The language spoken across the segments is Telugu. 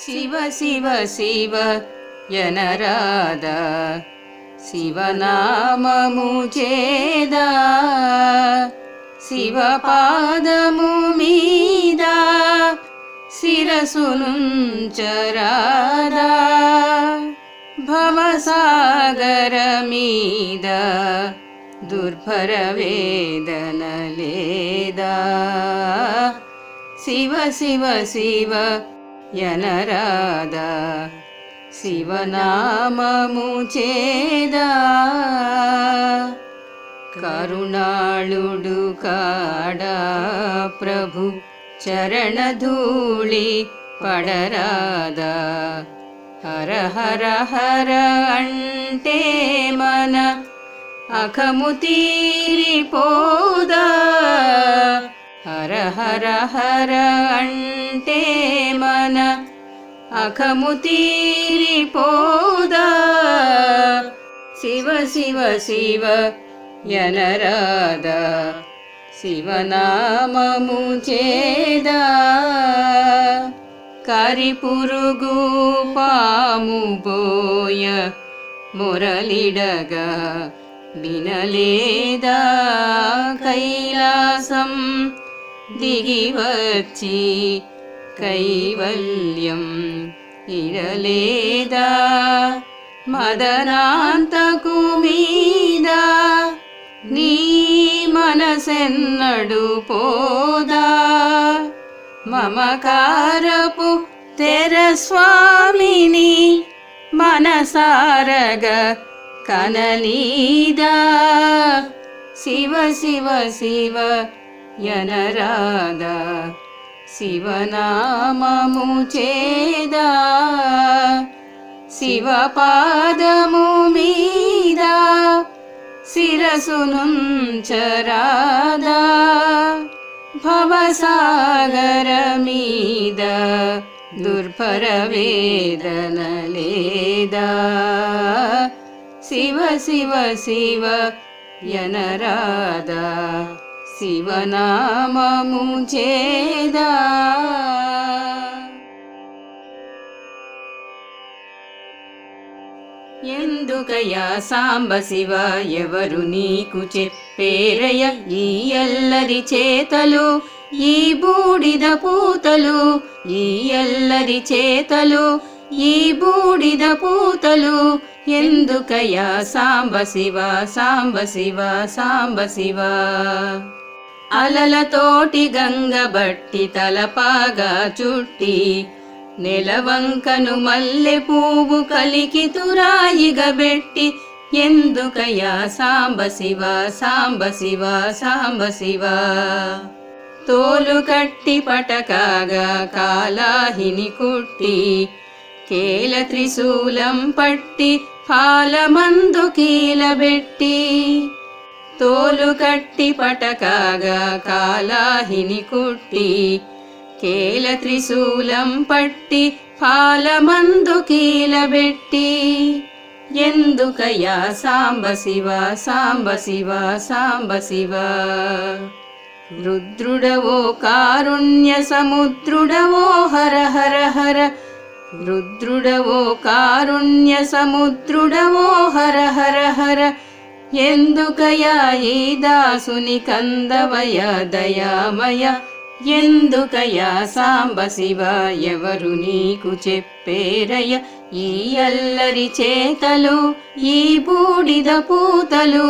శివ శివ శివ యనరాదా శివనామము చేదా శివ పాదము మీద శిరసునుంచరాదా భవసాగర మీద దుర్భర వేదన లేదా శివ శివ శివ యనరాదా శివనామము చేదా కరుణాళుడు కాడా ప్రభు చరణధూళి పడరాదా హర హర హర అంటే మన అఖము తీరిపోదా హర హర హర అంటే మన అఖము తీరిపోదా శివ శివ శివ యనరాదా శివనామము చేదా కరిపురుగు పాము బోయ మురళిడగా వినలేదా కైలాసం దిగివచ్చి కైవల్యం ఇడలేదా మదనాంతకు మీద నీ మనసెన్నడు పోదా మమకారపు తెరస్వామిని మనసారగ కననీదా శివ శివ శివ యనరాదా శివనామము చేదా శివ పాదము మీద శిరసునుంచరాదా భవసాగర మీద దుర్భర వేదన లేదా శివ శివ శివ యనరాదా శివనామము చేదా ఎందుకయ్యా సాంబ శివ ఎవరు నీకు చెప్పేరయ్య ఈ అల్లరి చేతలు ఈ బూడిద పూతలు ఈ అల్లరి చేతలు ఈ బూడిద పూతలు ఎందుకయ్యా సాంబ శివ సాంబ శివ సాంబ శివ అలలతోటి గంగ బట్టి తలపాగా చుట్టి నెలవంకను మల్లె పువ్వు కలికి తురాయిగబెట్టి ఎందుకయ్యా సాంబ శివ సాంబ శివ సాంబ శివ తోలు కట్టి పటకాగా కాలాహిని కుట్టి కేల త్రిశూలం పట్టి పాలమందు కీలబెట్టి తోలు కట్టి పటకాగా కాలాహిని కుట్టి కేల త్రిశూలం పట్టి పాలమందు కీలబెట్టి ఎందుకయ్యా సాంబ శివ సాంబ శివ సాంబ శివ రుద్రుడవో కారుణ్య సముద్రుడవో హర హర హర రుద్రుడవో కారుణ్య సముద్రుడవో హర హర హర ఎందుకయ్యా ఈ దాసుని కందవయ దయామయ ఎందుకయ్యా సాంబ శివ ఎవరు నీకు చెప్పేరయ్య ఈ అల్లరి చేతలు ఈ బూడిద పూతలు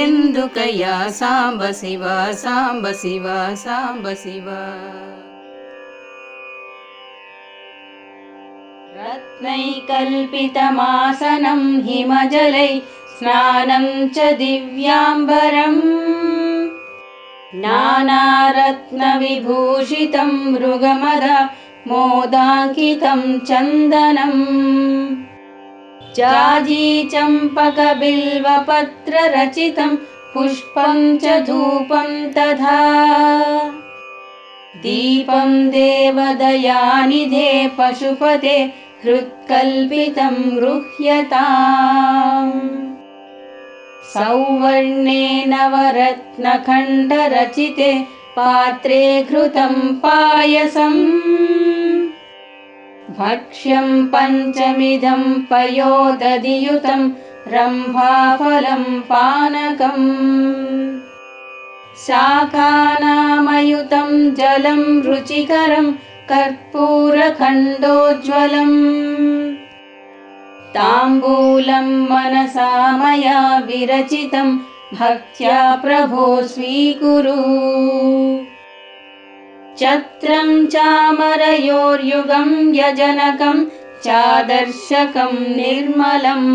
ఎందుకయ్యా సాంబ శివ సాంబ శివ సాంబ శివ రత్నైకల్పితమాసనం హిమజలై స్నానం చ దివ్యాంబరం నానారత్న విభూషితం మృగమద మోదాంకితం చందనం జాజీ చంపక బిల్వపత్ర రచితం పుష్పం చ ధూపం తథా దీపం దేవదయానిధే పశుపతే హృత్కల్పితం గృహ్యతాం సౌవర్ణే నవరత్నఖండరచితే పాత్రే ఘృతం పాయసం भक्ष्यं पञ्चमिदं पयोदधियुतं रम्भाफलं पानकम् शाकानामयुतं जलं रुचिकरं कर्पूरखण्डोज्ज्वलम् ताम्बूलं मनसा मया विरचितं भक्त्या प्रभो स्वीकुरु छत्रं चामरयोर्युगं यजनकं चादर्शकं निर्मलम्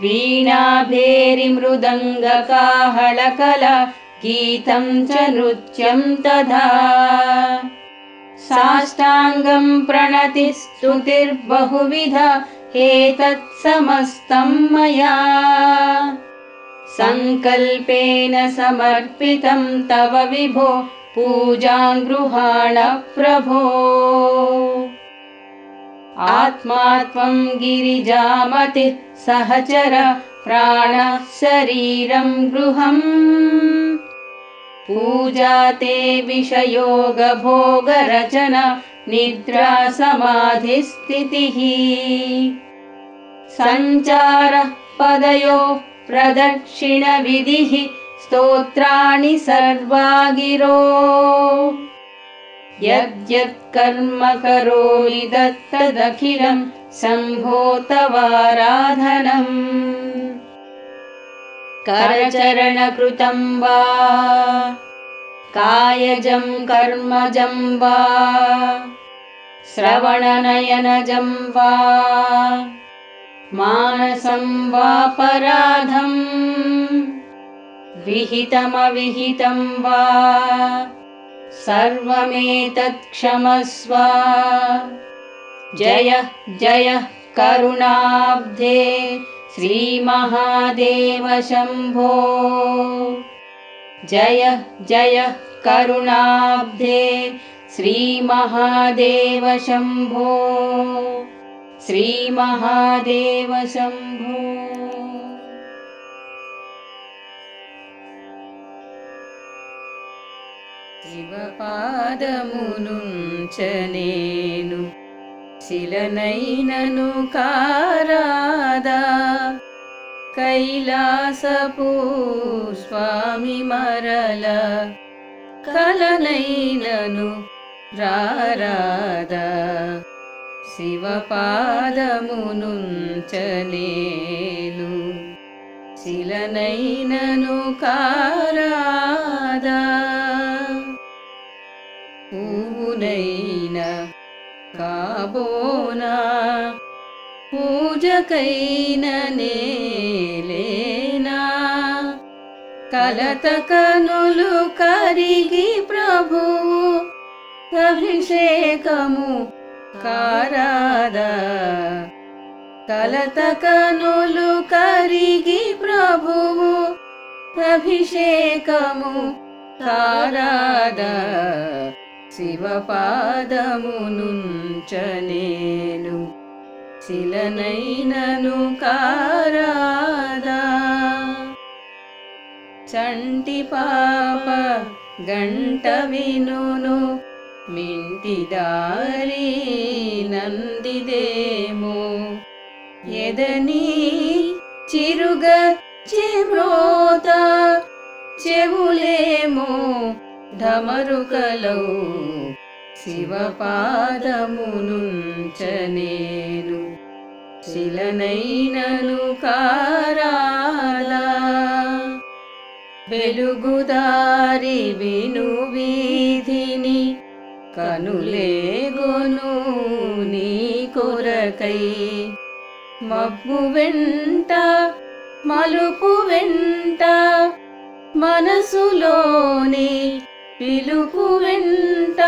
वीणाभेरिमृदङ्गकाहळकला गीतं च नृत्यं तथा साष्टाङ्गं प्रणतिस्तुतिर्बहुविधा एतत्समस्तं मया सङ्कल्पेन समर्पितं तव विभो पूजां गृहाण प्रभो आत्मा त्वं गिरिजामतिः सहचर प्राणः शरीरं गृहम् पूजा ते विषयोगभोगरचना निद्रा समाधिस्थितिः सञ्चारः पदयोः प्रदक्षिणविधिः स्तोत्राणि सर्वा गिरो यद्यत् कर्म करोमि तत्तदखिलं शम्भो तवाराधनम् करचरणकृतं वा कायजं कर्मजं वा श्रवणनयनजं वा मानसं वापराधं विहितमविहितं वा सर्वमेतत् क्षमस्व जय जय करुणाब्धे श्रीमहादेव शम्भो जय जय करुणाब्धे श्रीमहादेव शम्भो श्रीमहादेव शम्भो శివపాదమునుంచనేను శిలనైనను కారాదా కైలాసపు స్వామి మరల కలనైనను రారాదా శివపాదమునుంచనేను శిలనైనను కారాదా పూనైన కాబోనా పూజకైన నేలేనా కలత కనులు కరిగి ప్రభువు అభిషేకము కారాదా కలత కనులు కరిగి ప్రభువు అభిషేకము కారాదా శివపాదమునుంచనేను శిలనైనను కారాదా చంటి పాప గంట వినును మింటిదారి నందిదేమో ఎదని చిరుగ చిమ్రోత చెవులేమో ఢమరుకలౌ శివపాదమునుంచనేను శిలనైనను కారాదా వెలుగుదారి విను వీధిని కనులేగొను నీ కొరకై మబ్బు వెంట మలుపు వెంట మనసులోని పిలుపు వెంట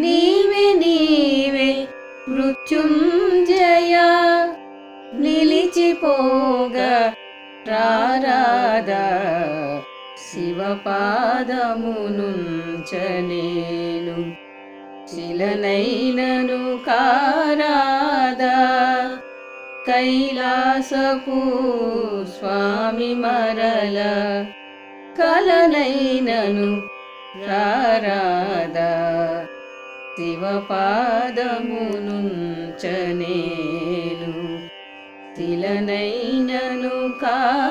నీవే నీవే మృత్యుంజయ నిలిచిపోగా రారాదా శివపాదమునుంచనేను శిలనైనను కారాదా కైలాసపు స్వామి మరల కలనైనను రారాదా శివపాదమునుంచనేను శివ పాదమునుంచనేను శిలనైనను కాలేను